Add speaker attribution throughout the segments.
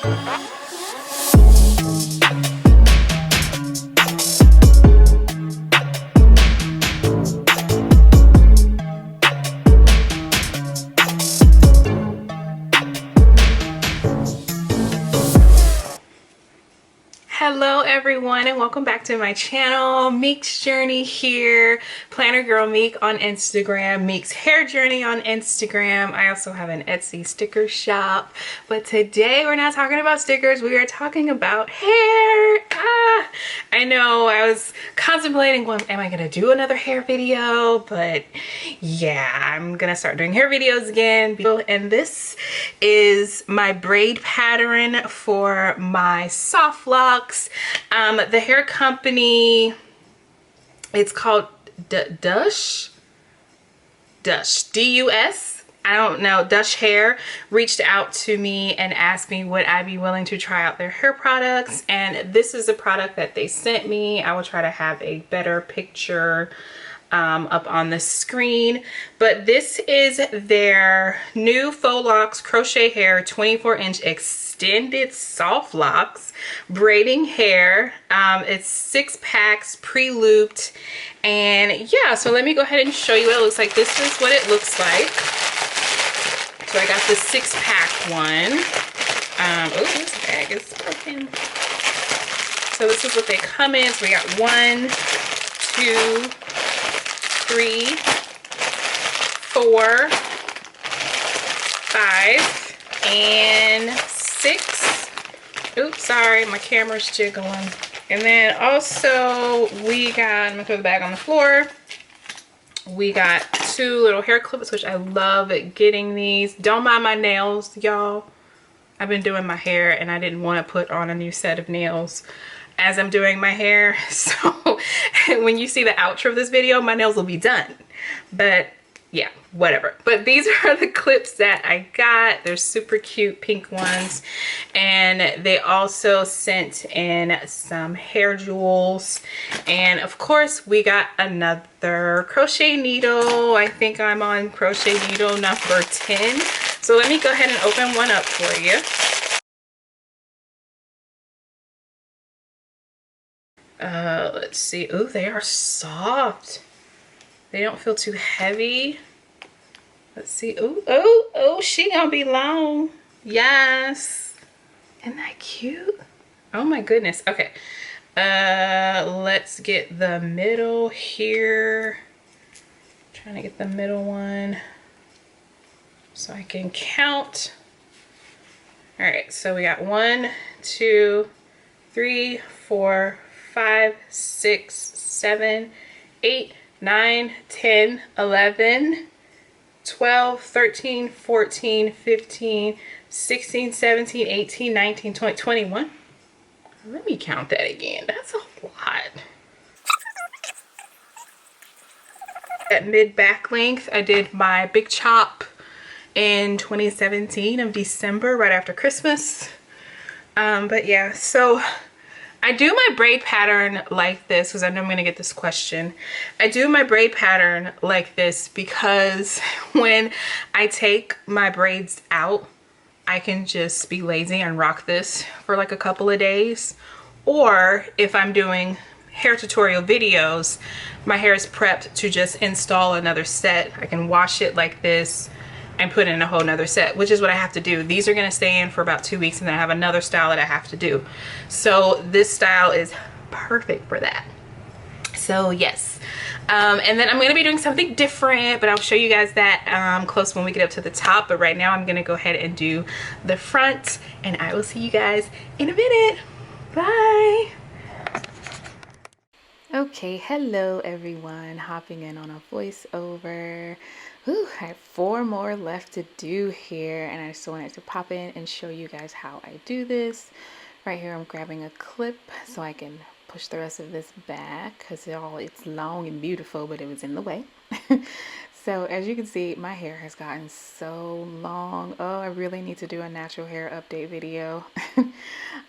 Speaker 1: Hello everyone and welcome back to my channel. Meks Journey here, PlannerGirlMek on Instagram, Meks Hair Journey on Instagram. I also have an Etsy sticker shop, but today we're not talking about stickers, we are talking about hair. I know I was contemplating, well, am I gonna do another hair video? But yeah, I'm gonna start doing hair videos again. And this is my braid pattern for my soft locks. The hair company, it's called DUS, DUS. I don't know. DUS Hair reached out to me and asked me would I be willing to try out their hair products, and this is a product that they sent me. I will try to have a better picture up on the screen, but this is their new Faux Locs crochet hair 24-inch extended soft locks braiding hair. It's 6 packs pre-looped, and yeah, so let me go ahead and show you what it looks like. This is what it looks like. So I got the 6-pack one. Oh, this bag is broken. So this is what they come in. So we got 1, 2, 3, 4, 5, and 6. Oops, sorry, my camera's jiggling. And then also we got, I'm gonna throw the bag on the floor. We got 2 little hair clips, which I love getting these. Don't mind my nails, y'all. I've been doing my hair and I didn't want to put on a new set of nails as I'm doing my hair. So when you see the outro of this video, my nails will be done. But yeah, whatever. But these are the clips that I got. They're super cute pink ones. And they also sent in some hair jewels. And of course, we got another crochet needle. I think I'm on crochet needle number 10. So let me go ahead and open one up for you. Let's see. Oh, they are soft. They don't feel too heavy. Let's see. Oh, she gonna be long. Yes. Isn't that cute? Oh my goodness. Okay. Let's get the middle here. Trying to get the middle one so I can count. All right, so we got 1, 2, 3, 4, 5, 6, 7, 8, 9, 10, 11, 12, 13, 14, 15, 16, 17, 18, 19, 20, 21. Let me count that again. That's a lot. At mid back length, I did my big chop in 2017 of December, right after Christmas. But yeah, so I do my braid pattern like this because I know I'm going to get this question. I do my braid pattern like this because when I take my braids out, I can just be lazy and rock this for like a couple of days. Or if I'm doing hair tutorial videos, my hair is prepped to just install another set. I can wash it like this and put in a whole nother set, which is what I have to do. These are gonna stay in for about 2 weeks, and then I have another style that I have to do. So this style is perfect for that. So yes, and then I'm gonna be doing something different, but I'll show you guys that close when we get up to the top. But right now I'm gonna go ahead and do the front, and I will see you guys in a minute. Bye. Okay, hello everyone, hopping in on a voiceover. Whew, I have 4 more left to do here, and I just wanted to pop in and show you guys how I do this. Right here I'm grabbing a clip so I can push the rest of this back because it's long and beautiful, but it was in the way. So as you can see, my hair has gotten so long. Oh, I really need to do a natural hair update video.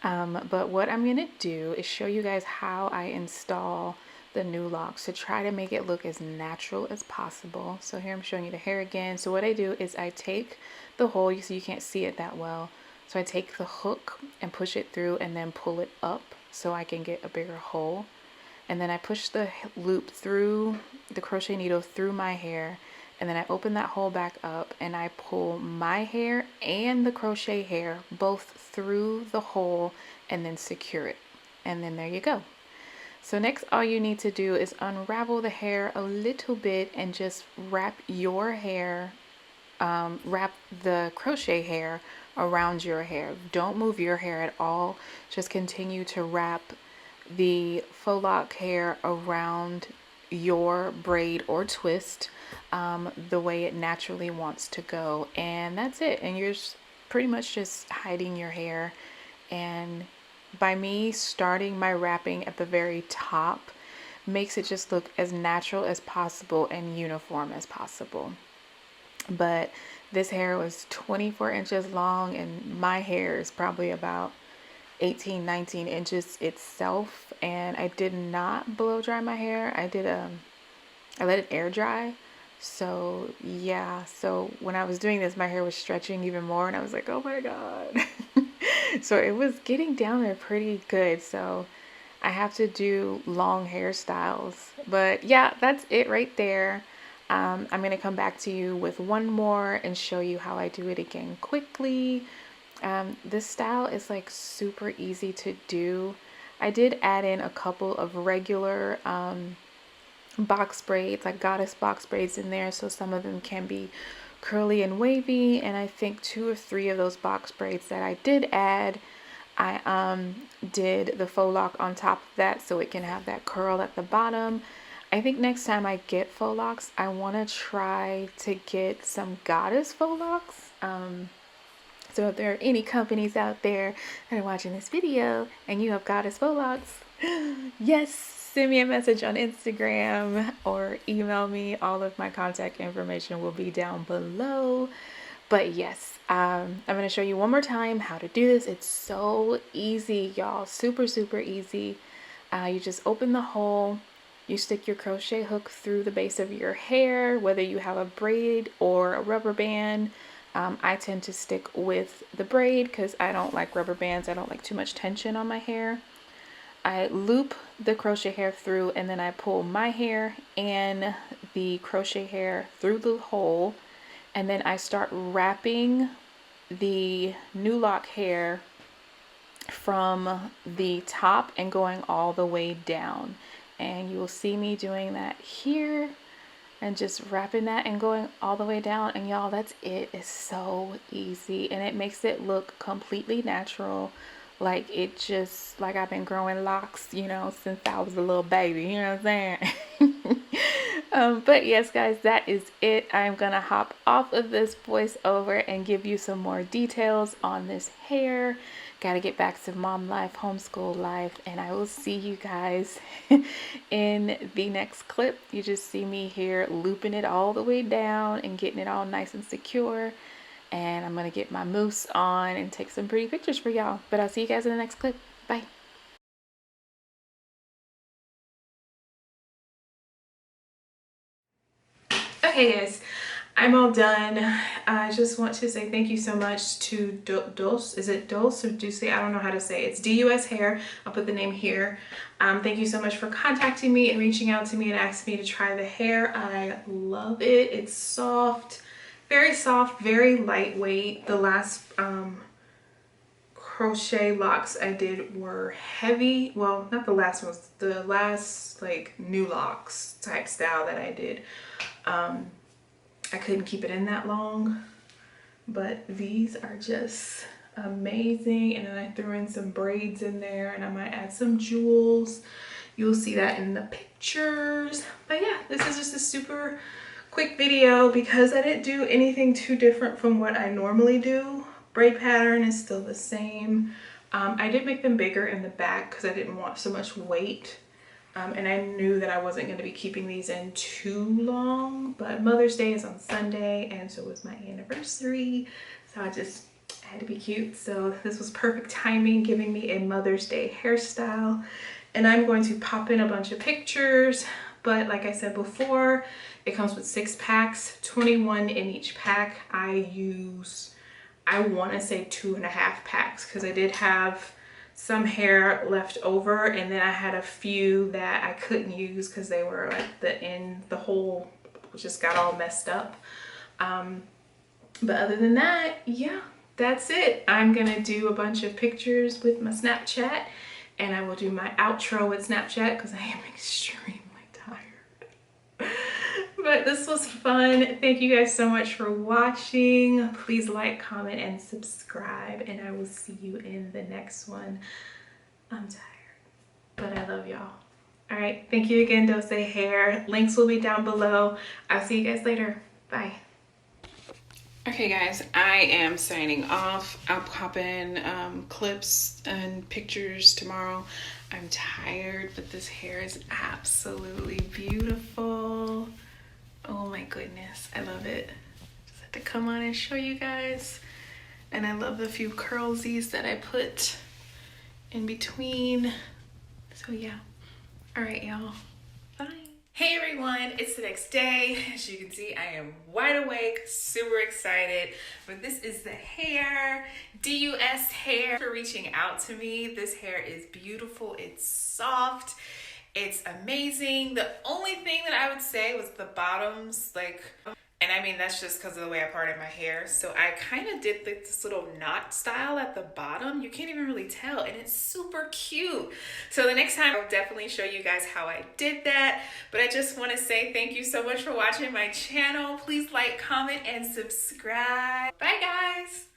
Speaker 1: But what I'm gonna do is show you guys how I install the new locks to try to make it look as natural as possible. So here I'm showing you the hair again. So what I do is I take the hole, so you can't see it that well.
Speaker 2: So I take the hook and push it through and then pull it up so I can get a bigger hole. And then I push the loop through the crochet needle through my hair, and then I open that hole back up and I pull my hair and the crochet hair both through the hole and then secure it. And then there you go. So next, all you need to do is unravel the hair a little bit and just wrap your hair, wrap the crochet hair around your hair. Don't move your hair at all. Just continue to wrap the faux lock hair around your braid or twist the way it naturally wants to go, and that's it. And you're pretty much just hiding your hair. And by me starting my wrapping at the very top makes it just look as natural as possible and uniform as possible. But this hair was 24 inches long, and my hair is probably about 18, 19 inches itself. And I did not blow dry my hair. I let it air dry. So yeah, so when I was doing this, my hair was stretching even more, and I was like, oh my God. So it was getting down there pretty good. So I have to do long hairstyles. But yeah, that's it right there. I'm going to come back to you with one more and show you how I do it again quickly. This style is like super easy to do. I did add in a couple of regular box braids, like goddess box braids in there, so some of them can be curly and wavy. And I think 2 or 3 of those box braids that I did add, I did the faux lock on top of that so it can have that curl at the bottom. I think next time I get faux locks, I want to try to get some goddess faux locks. So if there are any companies out there that are watching this video and you have goddess faux locks, yes, send me a message on Instagram or email me. All of my contact information will be down below. But yes, I'm going to show you one more time how to do this. It's so easy, y'all. Super, super easy. You just open the hole. You stick your crochet hook through the base of your hair, whether you have a braid or a rubber band. I tend to stick with the braid because I don't like rubber bands. I don't like too much tension on my hair. I loop the crochet hair through, and then I pull my hair and the crochet hair through the hole, and then I start wrapping the new lock hair from the top and going all the way down. And you will see me doing that here and just wrapping that and going all the way down. And y'all, that's it. It's so easy, and it makes it look completely natural. Like it just, like I've been growing locks, you know, since I was a little baby, you know what I'm saying? But yes, guys, that is it. I'm going to hop off of this voiceover and give you some more details on this hair. Got to get back to mom life, homeschool life, and I will see you guys in the next clip. You just see me here looping it all the way down and getting it all nice and secure. And I'm going to get my mousse on and take some pretty pictures for y'all. But I'll see you guys in the next clip. Bye.
Speaker 1: Okay guys, I'm all done. I just want to say thank you so much to DUS. Is it DUS or DUS? I don't know how to say it. It's DUS hair. I'll put the name here. Thank you so much for contacting me and reaching out to me and asking me to try the hair. I love it. It's soft, very lightweight. The last crochet locks I did were heavy. Well, not the last ones, the last like new locks type style that I did. I couldn't keep it in that long, but these are just amazing. And then I threw in some braids in there, and I might add some jewels. You'll see that in the pictures. But yeah, this is just a super quick video because I didn't do anything too different from what I normally do. Braid pattern is still the same. I did make them bigger in the back because I didn't want so much weight. And I knew that I wasn't going to be keeping these in too long, but Mother's Day is on Sunday, and so was my anniversary, so I just had to be cute. So this was perfect timing, giving me a Mother's Day hairstyle. And I'm going to pop in a bunch of pictures, but like I said before, it comes with 6 packs, 21 in each pack. I I want to say 2.5 packs, because I did have some hair left over, and then I had a few that I couldn't use because they were like the hole just got all messed up. But other than that, yeah, that's it. I'm gonna do a bunch of pictures with my Snapchat, and I will do my outro with Snapchat because I am extremely tired. But this was fun. Thank you guys so much for watching. Please like, comment, and subscribe, and I will see you in the next one. I'm tired, but I love y'all. All right, thank you again, DUS Hair. Links will be down below. I'll see you guys later. Bye. Okay guys, I am signing off. I'll pop in clips and pictures tomorrow. I'm tired, but this hair is absolutely beautiful. Oh my goodness, I love it. Just had to come on and show you guys. And I love the few curlsies that I put in between. So yeah. All right, y'all. Bye. Hey everyone, it's the next day. As you can see, I am wide awake, super excited. But this is the hair, DUS hair. For reaching out to me, this hair is beautiful. It's soft. It's amazing. The only thing that I would say was the bottoms, like, and I mean, that's just because of the way I parted my hair. So I kind of did this little knot style at the bottom. You can't even really tell, and it's super cute. So the next time I'll definitely show you guys how I did that. But I just want to say thank you so much for watching my channel. Please like, comment, and subscribe. Bye guys.